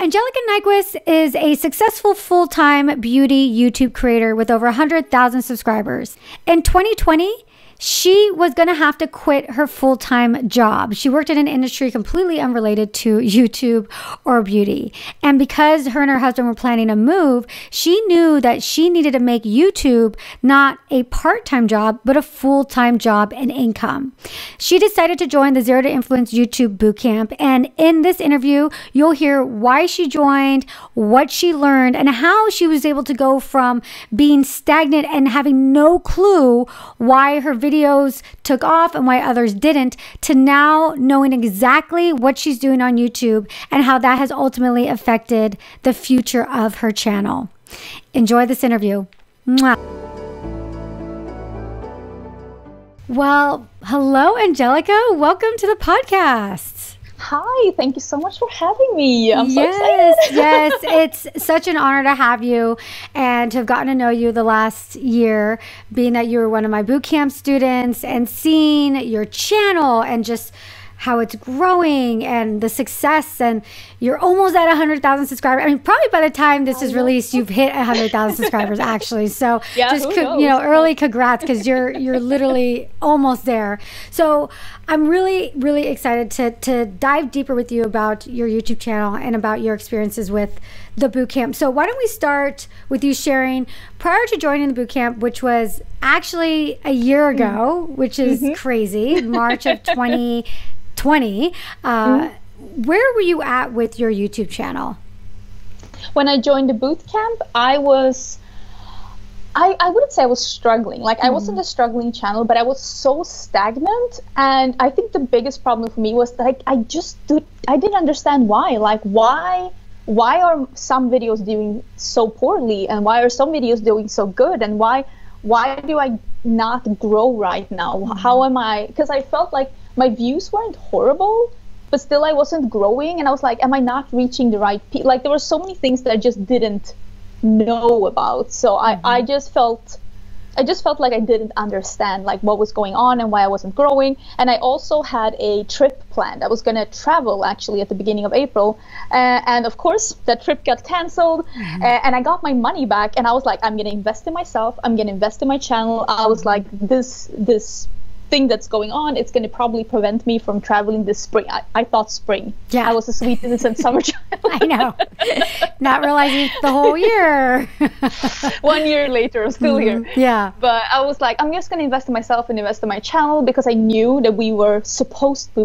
Angelica Nyqvist is a successful full-time beauty YouTube creator with over 100,000 subscribers. In 2020, she was going to have to quit her full-time job. She worked in an industry completely unrelated to YouTube or beauty. And because her and her husband were planning to move, she knew that she needed to make YouTube not a part-time job, but a full-time job and income. She decided to join the Zero to Influence YouTube Bootcamp. And in this interview, you'll hear why she joined, what she learned, and how she was able to go from being stagnant and having no clue why her videos took off and why others didn't, to now knowing exactly what she's doing on YouTube and how that has ultimately affected the future of her channel. Enjoy this interview. Mwah. Well, hello, Angelica. Welcome to the podcast. Hi, thank you so much for having me. I'm so excited. Yes, it's such an honor to have you and to have gotten to know you the last year, being that you were one of my bootcamp students, and seeing your channel and just how it's growing and the success, and you're almost at 100,000 subscribers. I mean, probably by the time this is released, you've hit 100,000 subscribers actually. So yeah, just, early congrats, because you're literally almost there. So I'm really, really excited to dive deeper with you about your YouTube channel and about your experiences with the bootcamp. So why don't we start with you sharing, prior to joining the bootcamp, which was actually a year ago, which is crazy, March of 2020, where were you at with your YouTube channel? When I joined the bootcamp, I wouldn't say I was struggling. Like, I wasn't a struggling channel, but I was so stagnant. And I think the biggest problem for me was like, I didn't understand why. Like, why are some videos doing so poorly, and why are some videos doing so good, and why do I not grow right now? How am I? Because I felt like my views weren't horrible, but still I wasn't growing, and I was like, am I not reaching the right people? Like, there were so many things that I just didn't know about. So I just felt like I didn't understand like what was going on and why I wasn't growing. And I also had a trip planned. I was going to travel actually at the beginning of April, and of course that trip got canceled. And I got my money back, and I was like, I'm going to invest in myself, I'm going to invest in my channel. I was like, this thing that's going on, it's going to probably prevent me from traveling this spring. I thought spring. Yeah. I was a sweet innocent summer child. I know. Not realizing it's the whole year. 1 year later, I'm still here. Yeah. But I was like, I'm just going to invest in myself and invest in my channel, because I knew that we were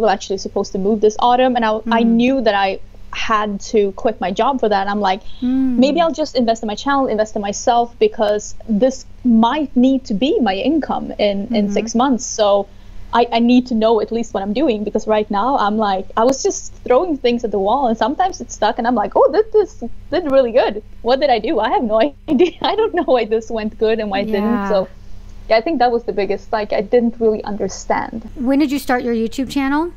actually supposed to move this autumn, and I knew that I had to quit my job for that. I'm like, maybe I'll just invest in my channel, invest in myself, because this might need to be my income in 6 months. So I need to know at least what I'm doing, because right now I'm like, I was just throwing things at the wall, and sometimes it's stuck, and I'm like, oh, this did really good. What did I do? I have no idea. I don't know why this went good and why it didn't. So yeah, I think that was the biggest, like, I didn't really understand. When did you start your YouTube channel?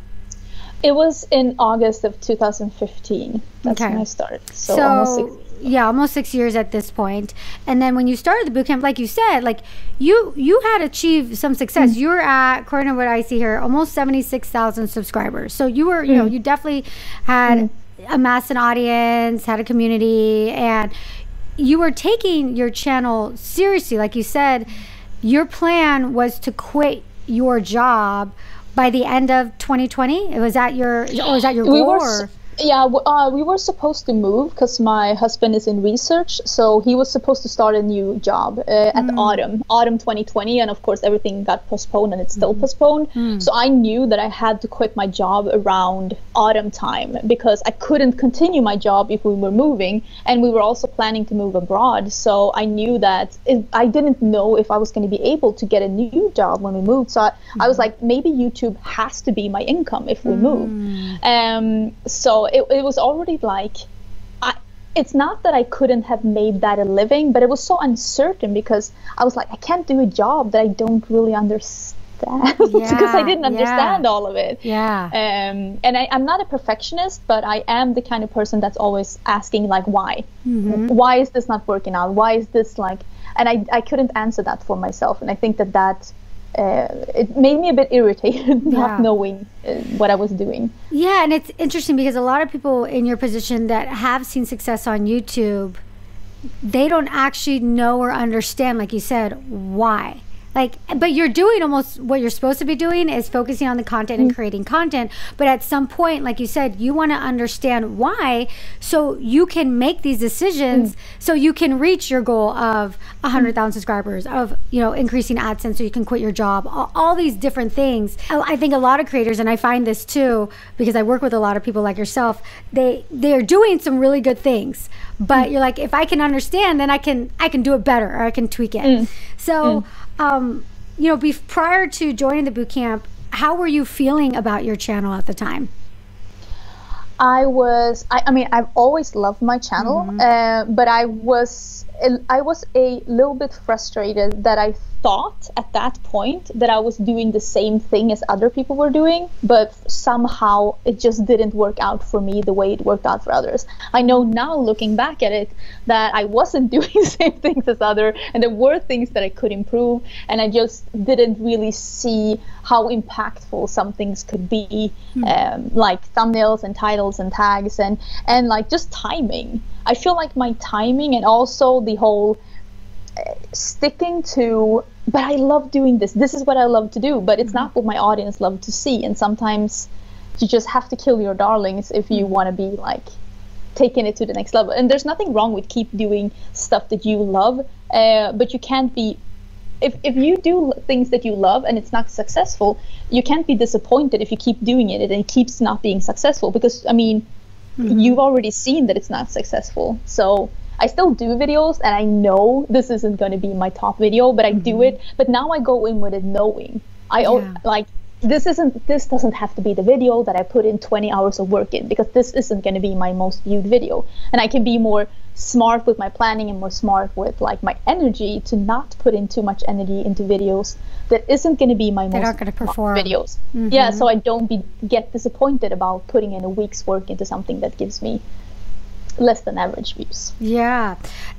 It was in August of 2015. That's when I started. So almost 6 years at this point. And then when you started the bootcamp, like you said, like you had achieved some success. You were at, according to what I see here, almost 76,000 subscribers. So you were, you definitely had amassed an audience, had a community, and you were taking your channel seriously. Like you said, your plan was to quit your job by the end of 2020? Was that your goal? We were supposed to move, because my husband is in research, so he was supposed to start a new job at autumn 2020, and of course everything got postponed, and it's still postponed. So I knew that I had to quit my job around autumn time, because I couldn't continue my job if we were moving, and we were also planning to move abroad. So I knew that I didn't know if I was going to be able to get a new job when we moved. So I was like, maybe YouTube has to be my income if we move. So it was already like, it's not that I couldn't have made that a living, but it was so uncertain, because I was like, I can't do a job that I don't really understand, because I didn't understand all of it. And I'm not a perfectionist, but I am the kind of person that's always asking, like, why? Why is this not working out? Why is this like, and I couldn't answer that for myself. And I think that it made me a bit irritated not knowing what I was doing. Yeah, and it's interesting because a lot of people in your position that have seen success on YouTube, they don't actually know or understand, like you said, why. Like, but you're doing almost what you're supposed to be doing is focusing on the content and creating content. But at some point, like you said, you want to understand why, so you can make these decisions, so you can reach your goal of 100,000 subscribers, of, you know, increasing AdSense so you can quit your job, all these different things. I think a lot of creators, and I find this too, because I work with a lot of people like yourself, they're doing some really good things. But you're like, if I can understand, then I can do it better, or I can tweak it. So, you know, prior to joining the bootcamp, how were you feeling about your channel at the time? I mean, I've always loved my channel, but I was a little bit frustrated that I thought at that point that I was doing the same thing as other people were doing, but somehow it just didn't work out for me the way it worked out for others. I know now, looking back at it, that I wasn't doing the same things as others, and there were things that I could improve, and I just didn't really see how impactful some things could be, like thumbnails and titles and tags and like just timing. I feel like my timing, and also the whole sticking to, but I love doing this. This is what I love to do, but it's not what my audience love to see. And sometimes you just have to kill your darlings if you want to be like taking it to the next level. And there's nothing wrong with keep doing stuff that you love, but you can't be, if you do things that you love and it's not successful, you can't be disappointed if you keep doing it and it keeps not being successful, because I mean, you've already seen that it's not successful. So I still do videos, and I know this isn't going to be my top video, but I do it. But now I go in with it knowing like this doesn't have to be the video that I put in 20 hours of work in, because this isn't going to be my most viewed video. And I can be more smart with my planning and more smart with like my energy to not put in too much energy into videos that isn't going to be my most perform videos. Yeah, so I don't get disappointed about putting in a week's work into something that gives me less than average views. Yeah.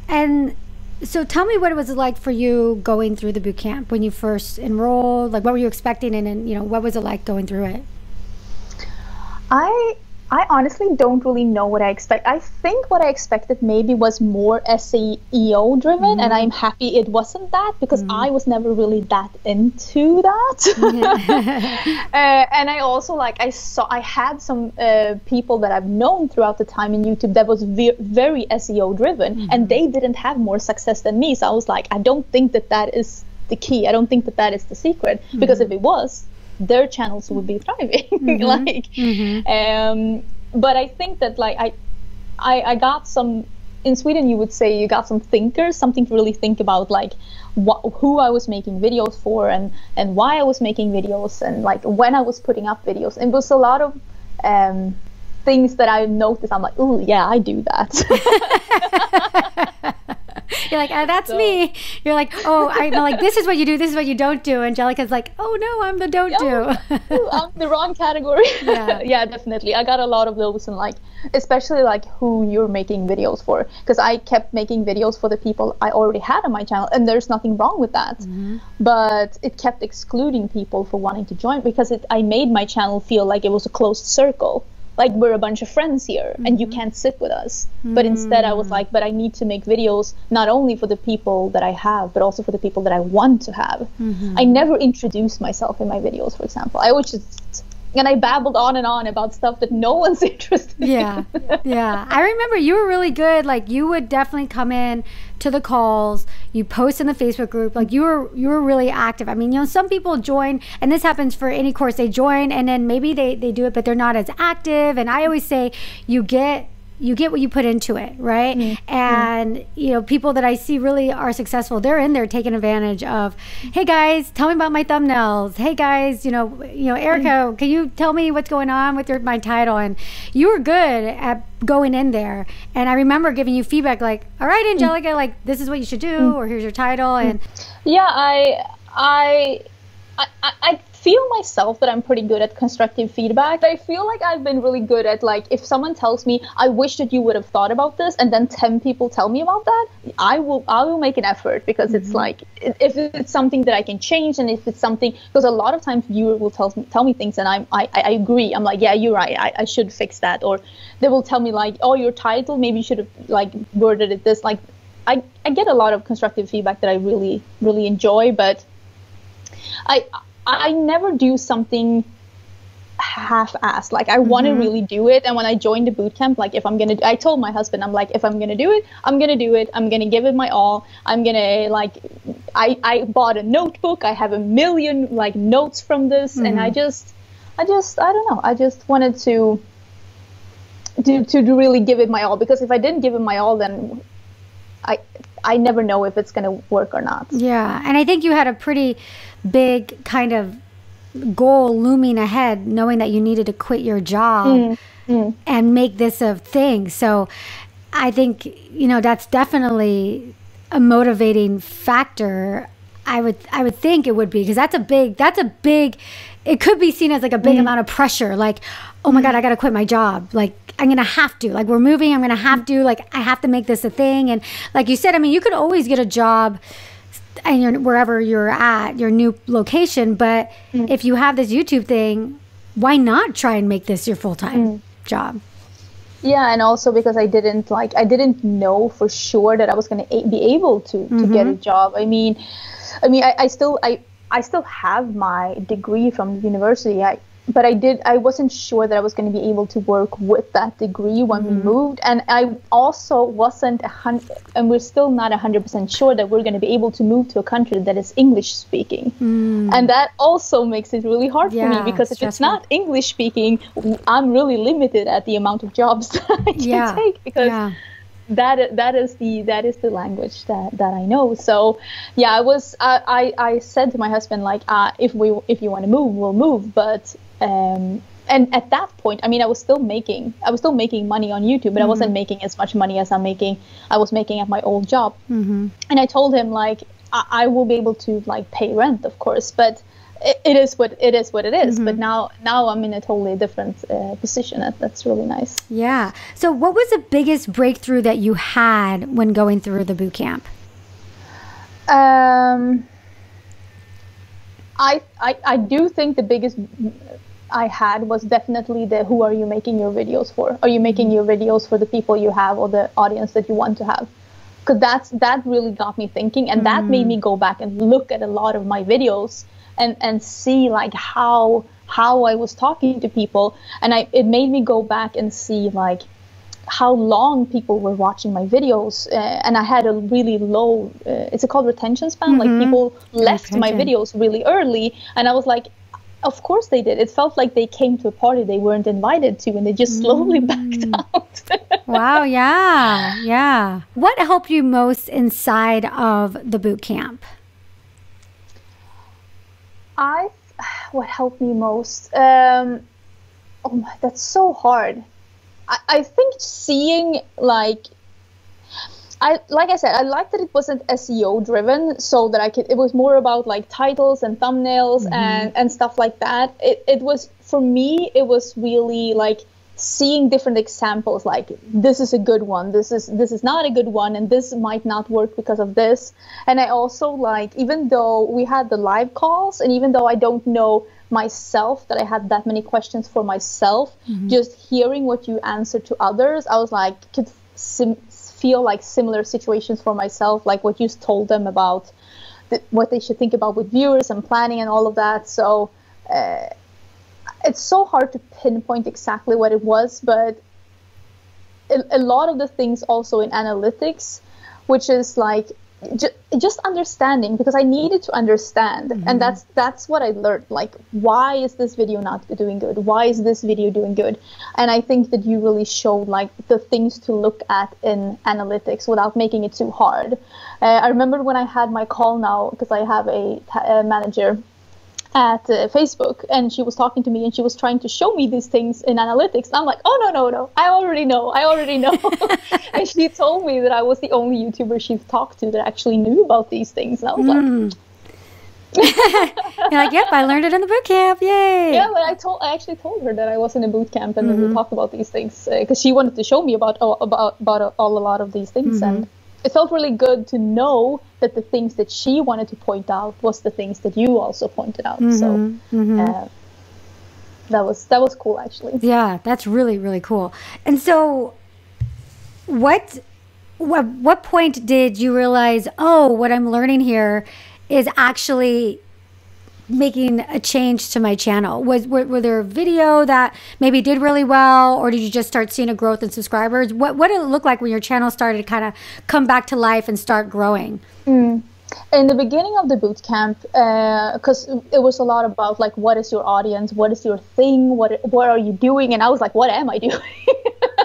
And so tell me what it was like for you going through the bootcamp when you first enrolled. Like, what were you expecting, and you know, what was it like going through it? I honestly don't really know what I expect. I think what I expected maybe was more SEO driven, and I'm happy it wasn't that, because I was never really that into that. And I also I had some people that I've known throughout the time in YouTube that was very SEO driven, and they didn't have more success than me. So I was like, I don't think that is the key. I don't think that is the secret, because if it was, their channels would be thriving. But I think that like I got some, in Sweden you would say you got some thinkers, something to really think about, like who I was making videos for, and why I was making videos, and like when I was putting up videos. And it was a lot of things that I noticed. I'm like, oh yeah, I do that. You're like, that's me. You're like, oh, I know, like, this is what you do, this is what you don't do. Angelica's like, oh no, I'm the don't do. I'm the wrong category. Yeah. Yeah, definitely. I got a lot of those, and like, especially like who you're making videos for, because I kept making videos for the people I already had on my channel, and there's nothing wrong with that. But it kept excluding people for wanting to join, because I made my channel feel like it was a closed circle. Like, we're a bunch of friends here, and you can't sit with us. But instead I was like, but I need to make videos not only for the people that I have, but also for the people that I want to have. I never introduced myself in my videos, for example. I was just, and I babbled on and on about stuff that no one's interested in. Yeah. I remember you were really good. Like, you would definitely come in to the calls, you post in the Facebook group, like you were really active. I mean, you know, some people join, and this happens for any course, they join and then maybe they do it, but they're not as active. And I always say you get what you put into it, right? And you know, people that I see really are successful, they're in there taking advantage of, hey guys, tell me about my thumbnails. Hey guys, you know, Erika, can you tell me what's going on with my title? And you were good at going in there. And I remember giving you feedback like, all right, Angelica, like this is what you should do, or here's your title. And yeah, I feel myself that I'm pretty good at constructive feedback. I feel like I've been really good at, like, if someone tells me, I wish that you would have thought about this, and then 10 people tell me about that, I will make an effort, because it's like, if it's something that I can change, and if it's something, because a lot of times viewers will tell me things, and I agree. I'm like, yeah, you're right. I should fix that. Or they will tell me, like, oh, your title, maybe you should have, like, worded it this. Like, I get a lot of constructive feedback that I really, really enjoy, but I never do something half-assed. Like, I want to really do it. And when I joined the bootcamp, like, I told my husband, I'm like, if I'm going to do it, I'm going to do it. I'm going to give it my all. I'm going to, like, I bought a notebook. I have 1 million, like, notes from this. And I don't know. I just wanted to really give it my all, because if I didn't give it my all, then I never know if it's going to work or not. Yeah. And I think you had a pretty big kind of goal looming ahead, knowing that you needed to quit your job and make this a thing. So I think, you know, that's definitely a motivating factor. I would think it would be, because that's a big, it could be seen as like a big amount of pressure. Like, oh my God, I got to quit my job. Like, I'm going to have to, like, we're moving. I'm going to have to, like, I have to make this a thing. And like you said, I mean, you could always get a job and wherever you're at, your new location. But if you have this YouTube thing, why not try and make this your full-time job? Yeah, and also because I didn't know for sure that I was going to be able to get a job. I mean, I still have my degree from the university. But I wasn't sure that I was going to be able to work with that degree when we moved. And I also wasn't and we're still not 100% sure that we're going to be able to move to a country that is English speaking. And that also makes it really hard for me, because if it's not English speaking, I'm really limited at the amount of jobs that I can take, because that is the language that I know. So yeah, I said to my husband, like, if you want to move, we'll move. But and at that point, I mean, I was still making money on YouTube, but I wasn't making as much money as I was making at my old job. And I told him, like, I will be able to, like, pay rent, of course, but it is what it is. But now I'm in a totally different position. That's really nice. Yeah. So what was the biggest breakthrough that you had when going through the boot camp? I do think the biggest I had was definitely who are you making your videos for? Are you making your videos for the people you have, or the audience that you want to have? Because that really got me thinking, and that made me go back and look at a lot of my videos and see, like, how I was talking to people. And it made me go back and see, like, how long people were watching my videos. And I had a really low, it's called retention span. Like, people left my videos really early. And I was like, of course they did. It felt like they came to a party they weren't invited to, and they just slowly backed out. Wow, yeah. What helped you most inside of the boot camp? What helped me most? Oh my, that's so hard. I think seeing, like I said, I liked that it wasn't SEO driven, so that it was more about, like, titles and thumbnails and stuff like that. It was, for me, it was really, like, seeing different examples, like, this is a good one, this is not a good one, and this might not work because of this. And I also, like, even though we had the live calls, and even though I don't know myself that I had that many questions for myself, just hearing what you answered to others, I was like, could feel like similar situations for myself, like what you told them about what they should think about with viewers and planning and all of that. So it's so hard to pinpoint exactly what it was, but a lot of the things also in analytics, which is like just understanding, because I needed to understand. And that's what I learned. Like, why is this video not doing good? Why is this video doing good? And I think that you really showed, like, the things to look at in analytics without making it too hard. I remember when I had my call now, because I have a manager at Facebook, and she was talking to me, and she was trying to show me these things in analytics. And I'm like, oh, no, I already know. And she told me that I was the only YouTuber she's talked to that actually knew about these things. And I was like, You're like, yep, I learned it in the boot camp. Yay. Yeah, but I actually told her that I was in a boot camp, and then we talked about these things because she wanted to show me about a lot of these things, and it felt really good to know that the things that she wanted to point out was the things that you also pointed out. So that was cool, actually. Yeah, that's really, really cool. And so what point did you realize, oh, what I'm learning here is actually making a change to my channel? Were there a video that maybe did really well, or did you just start seeing a growth in subscribers? What did it look like when your channel started to kind of come back to life and start growing? In the beginning of the boot camp, because it was a lot about like, what is your audience? What is your thing? What are you doing? And I was like, what am I doing?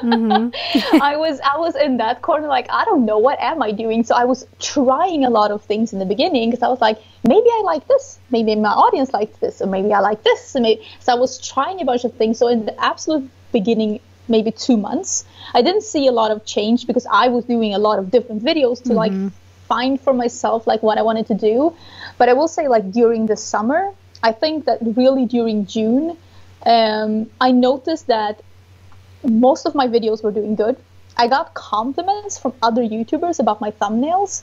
I was in that corner, like, I don't know, what am I doing? So I was trying a lot of things in the beginning, because I was like, maybe I like this, maybe my audience likes this, or maybe I like this. So I was trying a bunch of things. So in the absolute beginning, maybe 2 months, I didn't see a lot of change, because I was doing a lot of different videos to like find for myself like what I wanted to do. But I will say, like, during the summer, I think that really during June, I noticed that most of my videos were doing good. I got compliments from other YouTubers about my thumbnails,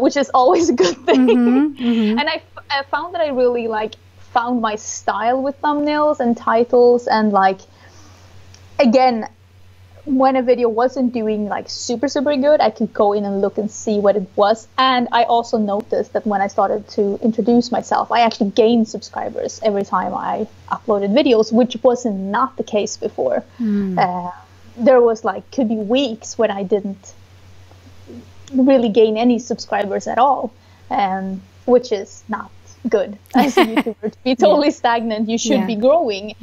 which is always a good thing. And I found that I really like found my style with thumbnails and titles, and like, again, when a video wasn't doing like super good, I could go in and look and see what it was. And I also noticed that when I started to introduce myself, I actually gained subscribers every time I uploaded videos, which was not the case before. There was like, could be weeks when I didn't really gain any subscribers at all, which is not good as a YouTuber. To be totally stagnant, you should be growing.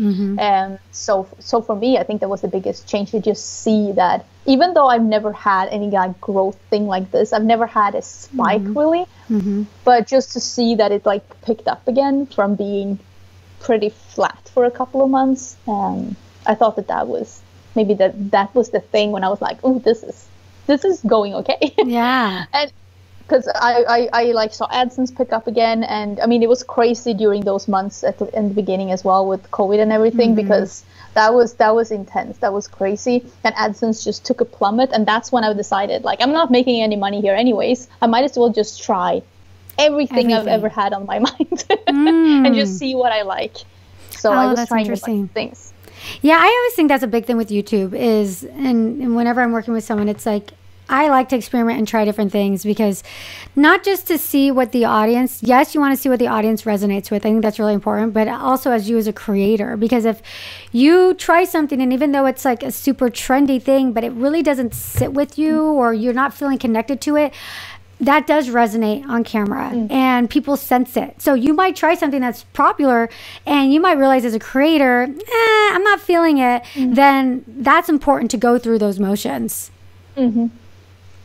So for me, I think that was the biggest change, to just see that even though I've never had any like growth thing like this, I've never had a spike really, but just to see that it like picked up again from being pretty flat for a couple of months, I thought that was maybe that was the thing when I was like, oh, this is going okay. And because I like saw AdSense pick up again, and I mean, it was crazy during those months in the beginning as well with COVID and everything, because that was intense, that was crazy, and AdSense just took a plummet, and that's when I decided, like, I'm not making any money here anyways, I might as well just try everything. I've ever had on my mind and just see what I like. So I was trying a bunch of things. Yeah, I always think that's a big thing with YouTube is, and whenever I'm working with someone, it's like, I like to experiment and try different things, because not just to see what the audience, yes, you want to see what the audience resonates with. I think that's really important, but also as you as a creator, because if you try something and even though it's like a super trendy thing, but it really doesn't sit with you or you're not feeling connected to it, that does resonate on camera and people sense it. So you might try something that's popular and you might realize as a creator, I'm not feeling it. Then that's important to go through those motions.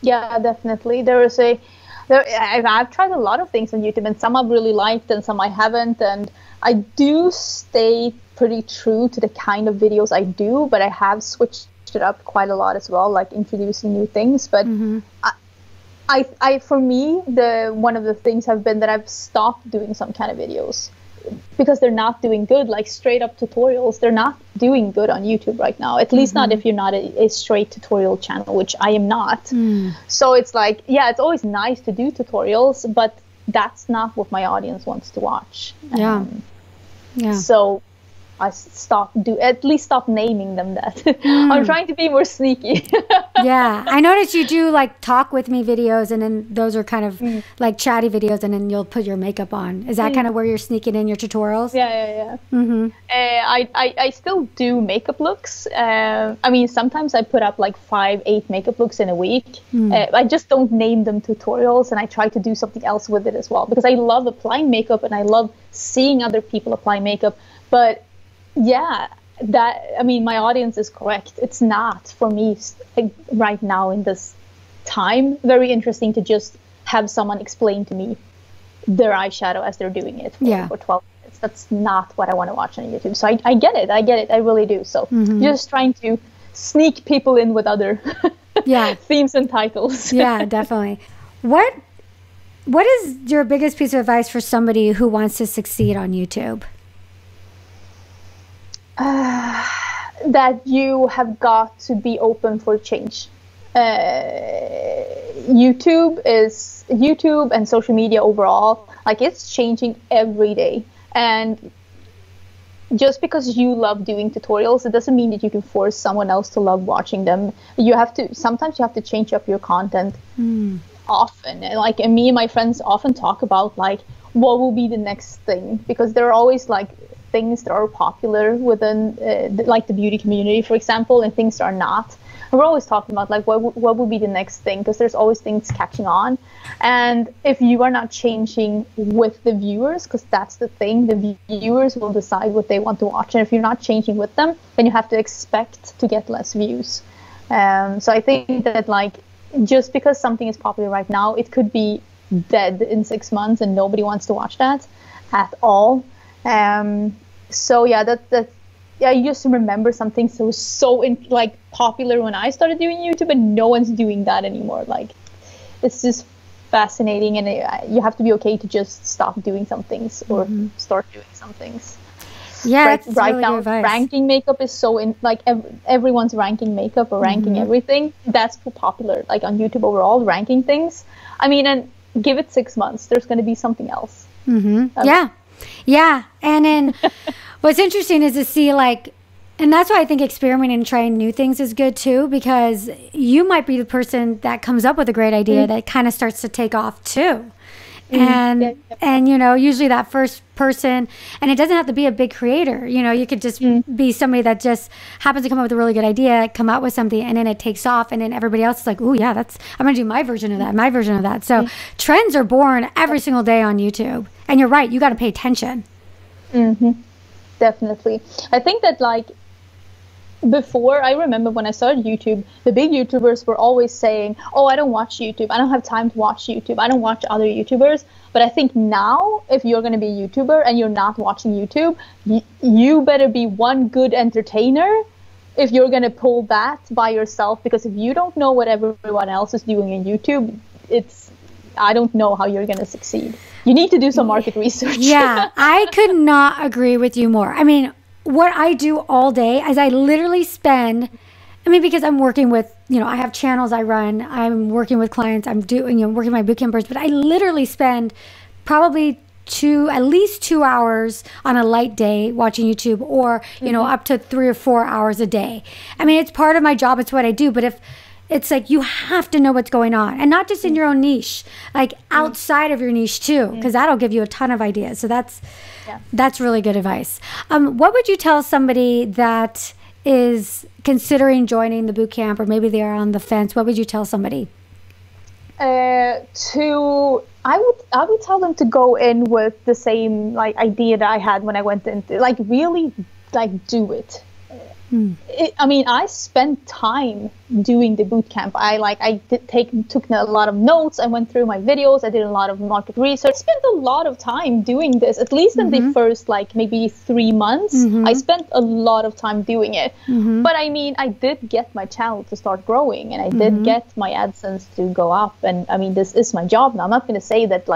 Yeah, definitely. I've tried a lot of things on YouTube, and some I've really liked and some I haven't. And I do stay pretty true to the kind of videos I do, but I have switched it up quite a lot as well, like introducing new things. But I for me, one of the things have been that I've stopped doing some kind of videos because they're not doing good, like straight up tutorials. They're not doing good on YouTube right now, at least not if you're not a straight tutorial channel, which I am not. So it's like, yeah, it's always nice to do tutorials, but that's not what my audience wants to watch. So I stop naming them that. I'm trying to be more sneaky. Yeah, I noticed you do like talk with me videos, and then those are kind of like chatty videos, and then you'll put your makeup on. Is that kind of where you're sneaking in your tutorials? Yeah. I still do makeup looks. I mean, sometimes I put up like 5-8 makeup looks in a week. I just don't name them tutorials, and I try to do something else with it as well, because I love applying makeup and I love seeing other people apply makeup. But yeah, I mean, my audience is correct. It's not, for me right now in this time, very interesting to just have someone explain to me their eyeshadow as they're doing it for 12 minutes. That's not what I want to watch on YouTube. So I get it. I really do. So just trying to sneak people in with other themes and titles. Yeah, definitely. What what is your biggest piece of advice for somebody who wants to succeed on YouTube? That you have got to be open for change. YouTube and social media overall, like, it's changing every day. And just because you love doing tutorials, it doesn't mean that you can force someone else to love watching them. Sometimes you have to change up your content often. And like, and me and my friends often talk about like, what will be the next thing? Because there are always like things that are popular within like the beauty community, for example, and things that are not. And we're always talking about like, what will be the next thing? Because there's always things catching on. And if you are not changing with the viewers, because that's the thing, the viewers will decide what they want to watch. And if you're not changing with them, then you have to expect to get less views. So I think that like, just because something is popular right now, it could be dead in 6 months and nobody wants to watch that at all. So yeah, I used to remember something so popular when I started doing YouTube, and no one's doing that anymore. Like, it's just fascinating, and you have to be okay to just stop doing some things or start doing some things. Yeah, right really now, ranking makeup is so everyone's ranking makeup or ranking everything. That's popular, like on YouTube overall, ranking things. I mean, and give it 6 months, there's going to be something else. Yeah. And then what's interesting is to see like, and that's why I think experimenting and trying new things is good too, because you might be the person that comes up with a great idea that kind of starts to take off too. And you know, usually that first person, and it doesn't have to be a big creator, you know, you could just be somebody that just happens to come up with a really good idea, come out with something, and then it takes off, and then everybody else is like, oh yeah, I'm gonna do my version of that. So trends are born every single day on YouTube, and you're right, you got to pay attention. Definitely. I think that like, before, I remember when I started YouTube, the big YouTubers were always saying, oh, I don't watch YouTube. I don't have time to watch YouTube. I don't watch other YouTubers. But I think now, if you're going to be a YouTuber and you're not watching YouTube, you better be one good entertainer if you're going to pull that by yourself. Because if you don't know what everyone else is doing on YouTube, I don't know how you're going to succeed. You need to do some market research. Yeah, I could not agree with you more. I mean, what I do all day is I literally spend, because I'm working with, I have channels I run, I'm working with clients, I'm doing, working with my bootcampers, but I literally spend probably at least 2 hours on a light day watching YouTube, or, up to 3 or 4 hours a day. I mean, it's part of my job. It's what I do. But if it's like, you have to know what's going on, and not just in your own niche, like outside of your niche too, because that'll give you a ton of ideas. So that's really good advice. What would you tell somebody that is considering joining the bootcamp, or maybe they are on the fence? What would you tell somebody? I would tell them to go in with the same like idea that I had when I went into, like, really like do it. I spent time doing the bootcamp. I took a lot of notes. I went through my videos. I did a lot of market research. Spent a lot of time doing this. At least in the first maybe 3 months, I spent a lot of time doing it. But I did get my channel to start growing, and I did get my AdSense to go up. And this is my job now. I'm not going to say that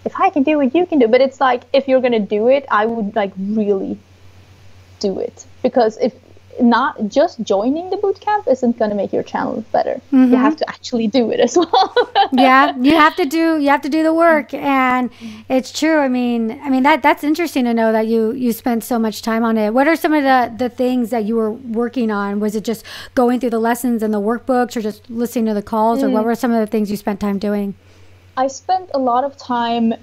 if I can do it, you can do it. But it's if you're going to do it, I would really do it, because if not just joining the bootcamp isn't going to make your channel better. You have to actually do it as well. Yeah, you have to do the work, and it's true. That's interesting to know that you spent so much time on it. What are some of the things that you were working on? Was it just going through the lessons and the workbooks, or just listening to the calls, or what were some of the things you spent time doing? I spent a lot of time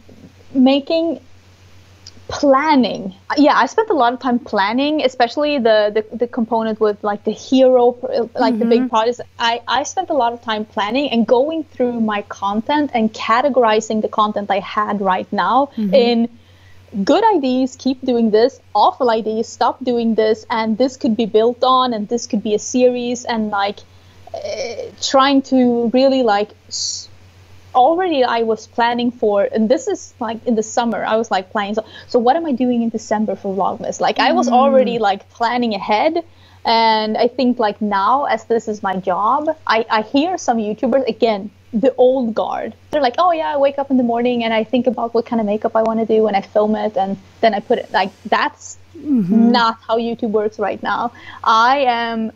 planning. I spent a lot of time planning, especially the component with the hero, the big projects. I spent a lot of time planning and going through my content and categorizing the content I had right now in good ideas, keep doing this, awful ideas, stop doing this, and this could be built on, and this could be a series, and trying to really already I was planning for, and this is in the summer, I was planning, so what am I doing in December for Vlogmas? I was already planning ahead, And I think like now, as this is my job, I hear some YouTubers, again, the old guard. They're like, oh yeah, I wake up in the morning and I think about what kind of makeup I want to do and I film it and then I put it, like, that's not how YouTube works right now. I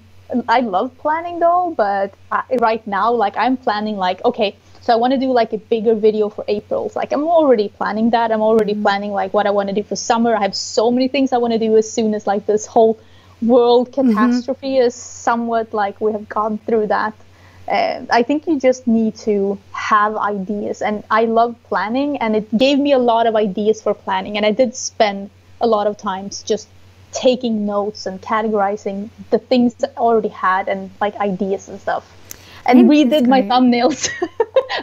love planning though, but right now, like, I'm planning like, okay, so I want to do like a bigger video for April. So, like, I'm already planning that. I'm already planning like what I want to do for summer. I have so many things I want to do as soon as like this whole world catastrophe is somewhat like we have gone through that. I think you just need to have ideas, and I love planning, and it gave me a lot of ideas for planning, and I did spend a lot of times just taking notes and categorizing the things that I already had and like ideas and stuff, and redid my thumbnails.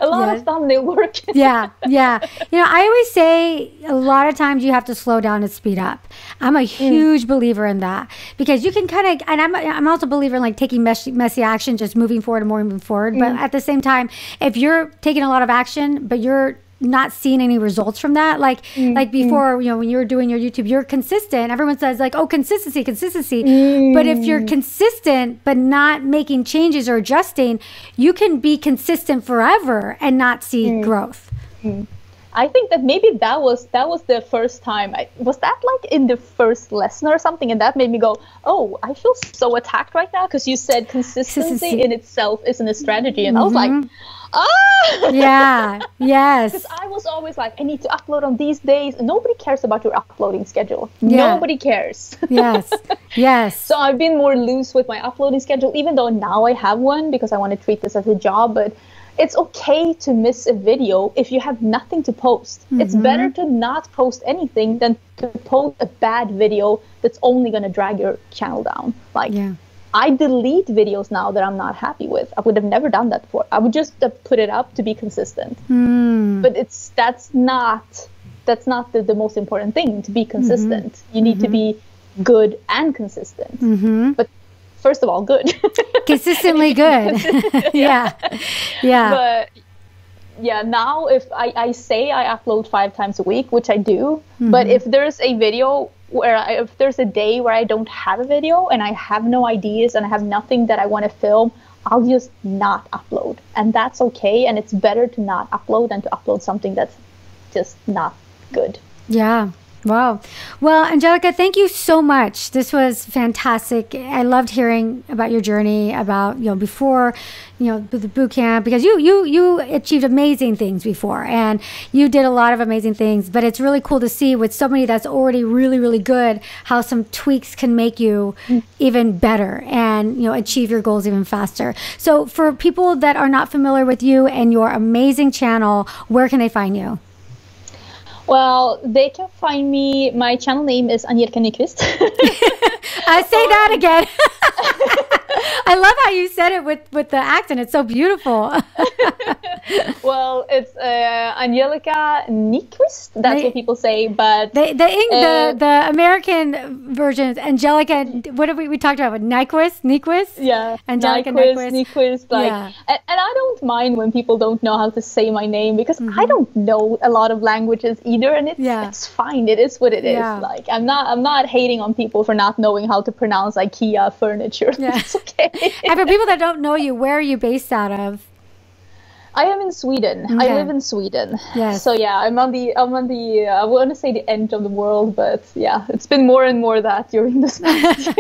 A lot of thumbnail work. Yeah. You know, I always say a lot of times you have to slow down and speed up. I'm a huge believer in that, because you can kind of, and I'm also a believer in like taking messy action, just moving forward and moving forward. But at the same time, if you're taking a lot of action, but you're not seeing any results from that, like before, you know, when you were doing your YouTube, you're consistent. Everyone says like, oh, consistency. But if you're consistent but not making changes or adjusting, you can be consistent forever and not see growth. I think that maybe that was the first time. Was that like in the first lesson or something? And that made me go, oh, I feel so attacked right now, because you said consistency in itself isn't a strategy. And I was like, yeah, yes. Because I was always like, I need to upload on these days. And nobody cares about your uploading schedule. Nobody cares. Yes. So I've been more loose with my uploading schedule, even though now I have one because I want to treat this as a job. But it's okay to miss a video if you have nothing to post. It's better to not post anything than to post a bad video that's only going to drag your channel down. Like, I delete videos now that I'm not happy with. I would have never done that before. I would just put it up to be consistent. But that's not the most important thing, to be consistent. You need to be good and consistent. But first of all, good. Consistently good. Yeah. But yeah, now if I say I upload 5 times a week, which I do, but if there's a video if there's a day where I don't have a video and I have no ideas and I have nothing that I want to film, I'll just not upload. And that's okay. And it's better to not upload than to upload something that's just not good. Yeah. Wow. Well, Angelica, thank you so much. This was fantastic. I loved hearing about your journey, about, you know, before, you know, the boot camp, because you achieved amazing things before, and you did a lot of amazing things. But it's really cool to see with somebody that's already really, really good, how some tweaks can make you even better and, you know, achieve your goals even faster. So for people that are not familiar with you and your amazing channel, where can they find you? Well, they can find me. My channel name is Angelica Nyqvist. I say that again. I love how you said it with the accent. It's so beautiful. Well, it's Angelica Nyqvist. That's what people say. But the American version is Angelica. What have we talked about? Nyqvist? Yeah. Angelica Nyqvist. Like, and I don't mind when people don't know how to say my name, because I don't know a lot of languages either, and it's fine. It is what it is. Like, I'm not hating on people for not knowing how to pronounce IKEA furniture. It's okay. And for people that don't know you, where are you based out of? I am in Sweden. I live in Sweden. Yes. So yeah, I'm on the I want to say the end of the world, but yeah, it's been more and more that during this past year.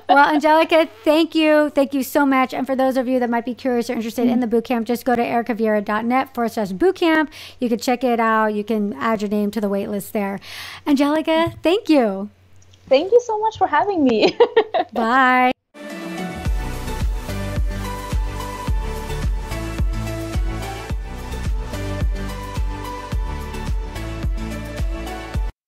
Well, Angelica, thank you so much. And for those of you that might be curious or interested in the bootcamp, just go to erikavieira.net/bootcamp. You can check it out. You can add your name to the wait list there. Angelica, thank you. Thank you so much for having me. Bye.